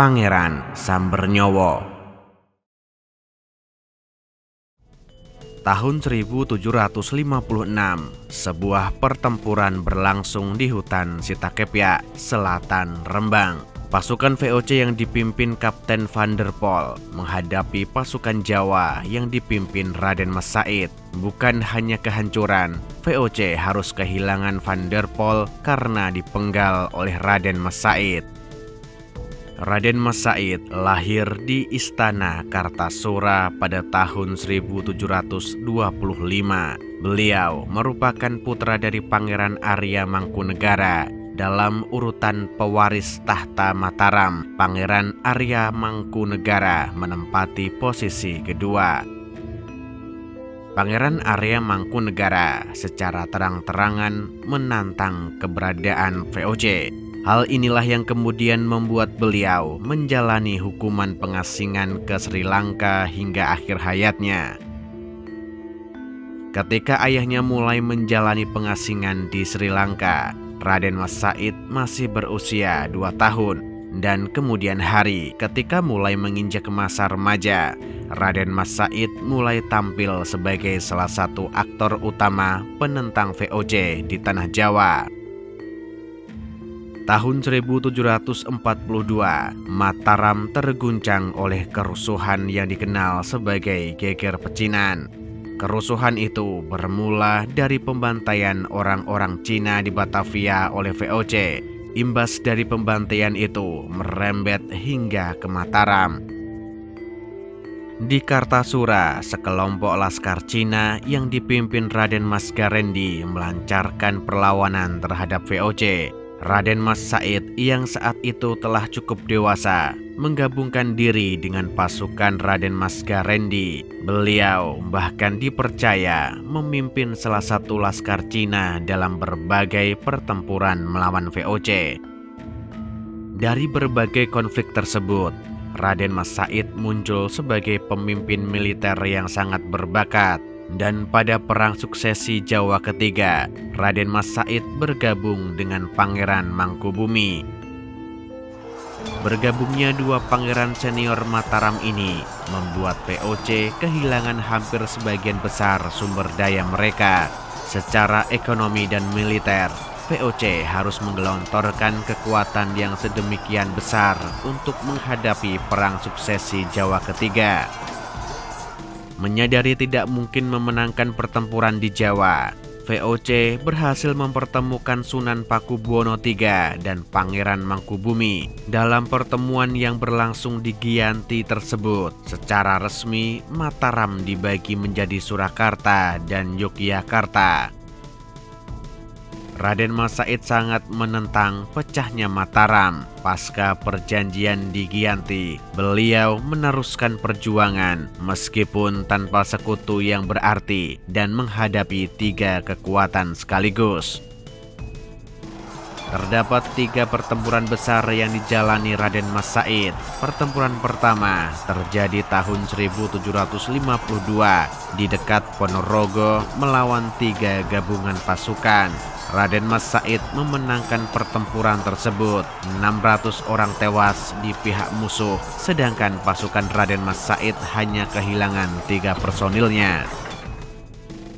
Pangeran Sambernyawa. Tahun 1756, sebuah pertempuran berlangsung di hutan Sitakepyak, selatan Rembang. Pasukan VOC yang dipimpin Kapten Van der Pol menghadapi pasukan Jawa yang dipimpin Raden Mas Said. Bukan hanya kehancuran, VOC harus kehilangan Van der Pol karena dipenggal oleh Raden Mas Said. Raden Mas Said lahir di Istana Kartasura pada tahun 1725. Beliau merupakan putra dari Pangeran Arya Mangkunegara. Dalam urutan pewaris tahta Mataram, Pangeran Arya Mangkunegara menempati posisi kedua. Pangeran Arya Mangkunegara secara terang-terangan menantang keberadaan VOC. Hal inilah yang kemudian membuat beliau menjalani hukuman pengasingan ke Sri Lanka hingga akhir hayatnya. Ketika ayahnya mulai menjalani pengasingan di Sri Lanka, Raden Mas Said masih berusia 2 tahun. Dan kemudian hari ketika mulai menginjak masa remaja, Raden Mas Said mulai tampil sebagai salah satu aktor utama penentang VOC di Tanah Jawa. Tahun 1742, Mataram terguncang oleh kerusuhan yang dikenal sebagai Geger Pecinan. Kerusuhan itu bermula dari pembantaian orang-orang Cina di Batavia oleh VOC. Imbas dari pembantaian itu merembet hingga ke Mataram. Di Kartasura, sekelompok laskar Cina yang dipimpin Raden Mas Garendi melancarkan perlawanan terhadap VOC. Raden Mas Said yang saat itu telah cukup dewasa menggabungkan diri dengan pasukan Raden Mas Garendi. Beliau bahkan dipercaya memimpin salah satu laskar Cina dalam berbagai pertempuran melawan VOC. Dari berbagai konflik tersebut, Raden Mas Said muncul sebagai pemimpin militer yang sangat berbakat. Dan pada Perang Suksesi Jawa ketiga, Raden Mas Said bergabung dengan Pangeran Mangkubumi. Bergabungnya dua pangeran senior Mataram ini membuat VOC kehilangan hampir sebagian besar sumber daya mereka. Secara ekonomi dan militer, VOC harus menggelontorkan kekuatan yang sedemikian besar untuk menghadapi Perang Suksesi Jawa ketiga. Menyadari tidak mungkin memenangkan pertempuran di Jawa, VOC berhasil mempertemukan Sunan Pakubuwono III dan Pangeran Mangkubumi. Dalam pertemuan yang berlangsung di Giyanti tersebut, secara resmi Mataram dibagi menjadi Surakarta dan Yogyakarta. Raden Mas Said sangat menentang pecahnya Mataram. Pasca perjanjian di Giyanti, beliau meneruskan perjuangan meskipun tanpa sekutu yang berarti dan menghadapi 3 kekuatan sekaligus. Terdapat 3 pertempuran besar yang dijalani Raden Mas Said. Pertempuran pertama terjadi tahun 1752 di dekat Ponorogo melawan 3 gabungan pasukan. Raden Mas Said memenangkan pertempuran tersebut. 600 orang tewas di pihak musuh, sedangkan pasukan Raden Mas Said hanya kehilangan 3 personilnya.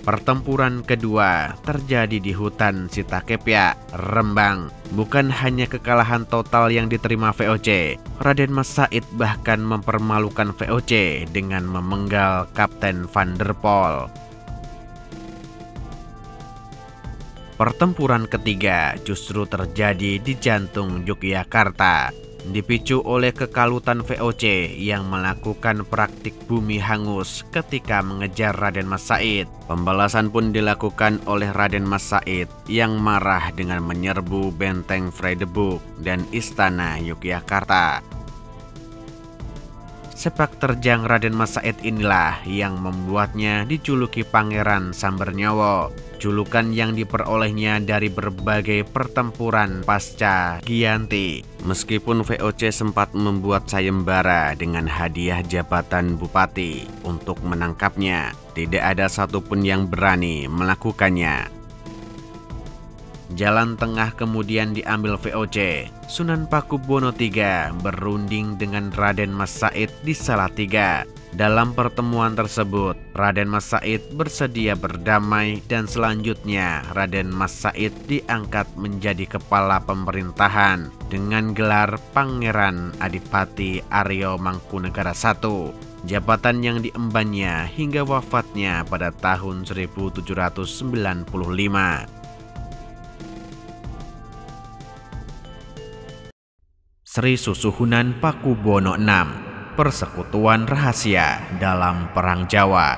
Pertempuran kedua terjadi di hutan Sitakepyak, Rembang. Bukan hanya kekalahan total yang diterima VOC, Raden Mas Said bahkan mempermalukan VOC dengan memenggal Kapten Van der Pol. Pertempuran ketiga justru terjadi di jantung Yogyakarta, dipicu oleh kekalutan VOC yang melakukan praktik bumi hangus ketika mengejar Raden Mas Said. Pembalasan pun dilakukan oleh Raden Mas Said yang marah dengan menyerbu benteng Vredeburg dan istana Yogyakarta. Sepak terjang Raden Mas Said inilah yang membuatnya dijuluki Pangeran Sambernyawa. Julukan yang diperolehnya dari berbagai pertempuran pasca Giyanti. Meskipun VOC sempat membuat sayembara dengan hadiah jabatan bupati untuk menangkapnya, tidak ada satupun yang berani melakukannya. Jalan tengah kemudian diambil VOC. Sunan Pakubuwono III berunding dengan Raden Mas Said di Salatiga. Dalam pertemuan tersebut, Raden Mas Said bersedia berdamai dan selanjutnya Raden Mas Said diangkat menjadi kepala pemerintahan dengan gelar Pangeran Adipati Aryo Mangkunegara I. Jabatan yang diembannya hingga wafatnya pada tahun 1795. Sri Susuhunan Pakubuwono VI, persekutuan rahasia dalam Perang Jawa.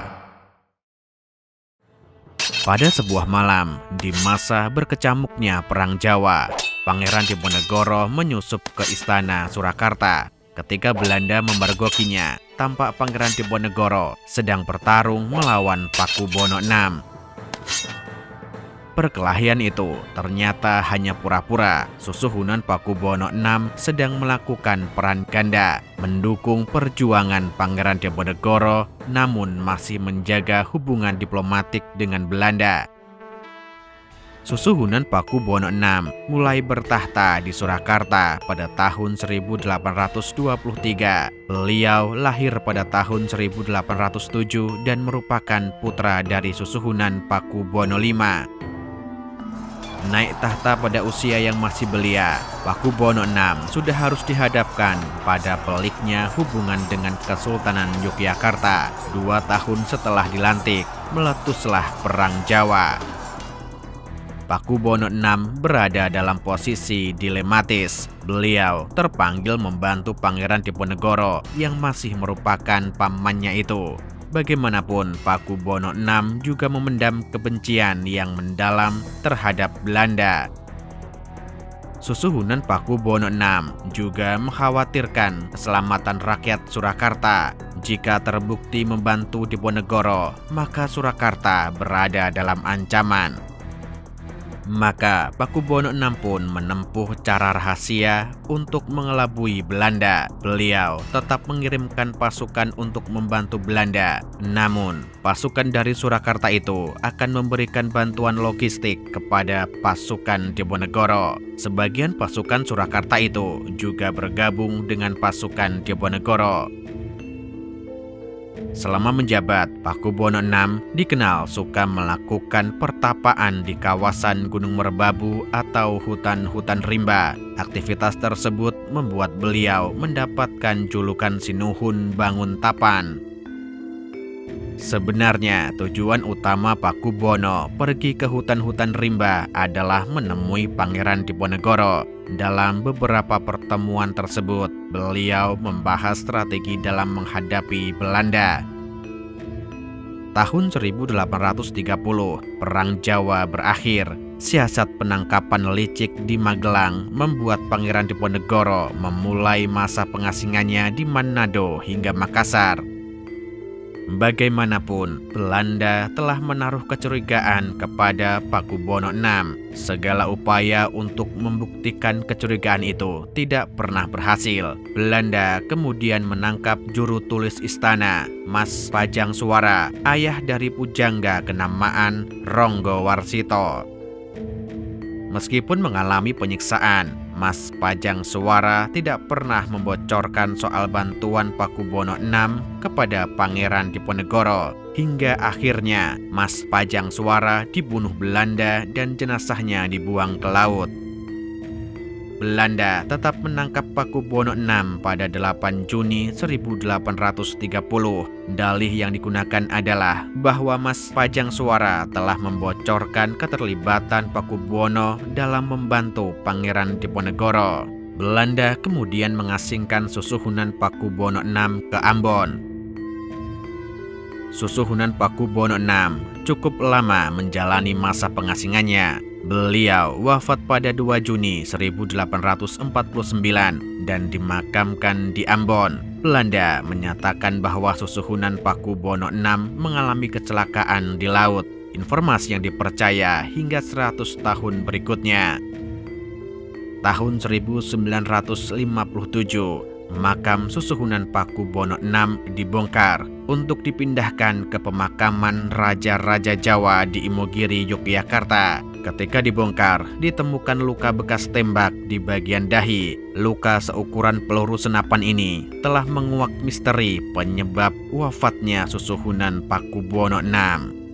Pada sebuah malam, di masa berkecamuknya Perang Jawa, Pangeran Diponegoro menyusup ke istana Surakarta. Ketika Belanda memergokinya, tampak Pangeran Diponegoro sedang bertarung melawan Pakubuwono VI. Perkelahian itu ternyata hanya pura-pura. Susuhunan Pakubuwono VI sedang melakukan peran ganda, mendukung perjuangan Pangeran Diponegoro, namun masih menjaga hubungan diplomatik dengan Belanda. Susuhunan Pakubuwono VI mulai bertahta di Surakarta pada tahun 1823. Beliau lahir pada tahun 1807 dan merupakan putra dari Susuhunan Pakubuwono V. Naik tahta pada usia yang masih belia, Pakubuwono VI sudah harus dihadapkan pada peliknya hubungan dengan Kesultanan Yogyakarta. 2 tahun setelah dilantik, meletuslah Perang Jawa. Pakubuwono VI berada dalam posisi dilematis. Beliau terpanggil membantu Pangeran Diponegoro yang masih merupakan pamannya itu. Bagaimanapun, Pakubuwono VI juga memendam kebencian yang mendalam terhadap Belanda. Susuhunan Pakubuwono VI juga mengkhawatirkan keselamatan rakyat Surakarta. Jika terbukti membantu Diponegoro, maka Surakarta berada dalam ancaman. Maka Pakubuwono VI pun menempuh cara rahasia untuk mengelabui Belanda. Beliau tetap mengirimkan pasukan untuk membantu Belanda. Namun, pasukan dari Surakarta itu akan memberikan bantuan logistik kepada pasukan Diponegoro. Sebagian pasukan Surakarta itu juga bergabung dengan pasukan Diponegoro. Selama menjabat, Pakubuwono VI dikenal suka melakukan pertapaan di kawasan Gunung Merbabu atau hutan-hutan rimba. Aktivitas tersebut membuat beliau mendapatkan julukan Sinuhun Bangun Tapan. Sebenarnya tujuan utama Pakubuwono pergi ke hutan-hutan rimba adalah menemui Pangeran Diponegoro. Dalam beberapa pertemuan tersebut, beliau membahas strategi dalam menghadapi Belanda. Tahun 1830, Perang Jawa berakhir. Siasat penangkapan licik di Magelang membuat Pangeran Diponegoro memulai masa pengasingannya di Manado hingga Makassar. Bagaimanapun, Belanda telah menaruh kecurigaan kepada Pakubuwono VI. Segala upaya untuk membuktikan kecurigaan itu tidak pernah berhasil. Belanda kemudian menangkap juru tulis istana, Mas Pajang Suwara, ayah dari pujangga kenamaan Ronggo Warsito. Meskipun mengalami penyiksaan, Mas Pajang Suwara tidak pernah membocorkan soal bantuan Pakubuwono VI kepada Pangeran Diponegoro. Hingga akhirnya Mas Pajang Suwara dibunuh Belanda dan jenazahnya dibuang ke laut. Belanda tetap menangkap Pakubuwono VI pada 8 Juni 1830. Dalih yang digunakan adalah bahwa Mas Pajang Suwara telah membocorkan keterlibatan Pakubuwono dalam membantu Pangeran Diponegoro. Belanda kemudian mengasingkan Susuhunan Pakubuwono VI ke Ambon. Susuhunan Pakubuwono VI cukup lama menjalani masa pengasingannya. Beliau wafat pada 2 Juni 1849 dan dimakamkan di Ambon. Belanda menyatakan bahwa Susuhunan Pakubuwono VI mengalami kecelakaan di laut. Informasi yang dipercaya hingga 100 tahun berikutnya. Tahun 1957, makam Susuhunan Pakubuwono VI dibongkar untuk dipindahkan ke pemakaman Raja-Raja Jawa di Imogiri, Yogyakarta. Ketika dibongkar, ditemukan luka bekas tembak di bagian dahi. Luka seukuran peluru senapan ini telah menguak misteri penyebab wafatnya Susuhunan Pakubuwono VI.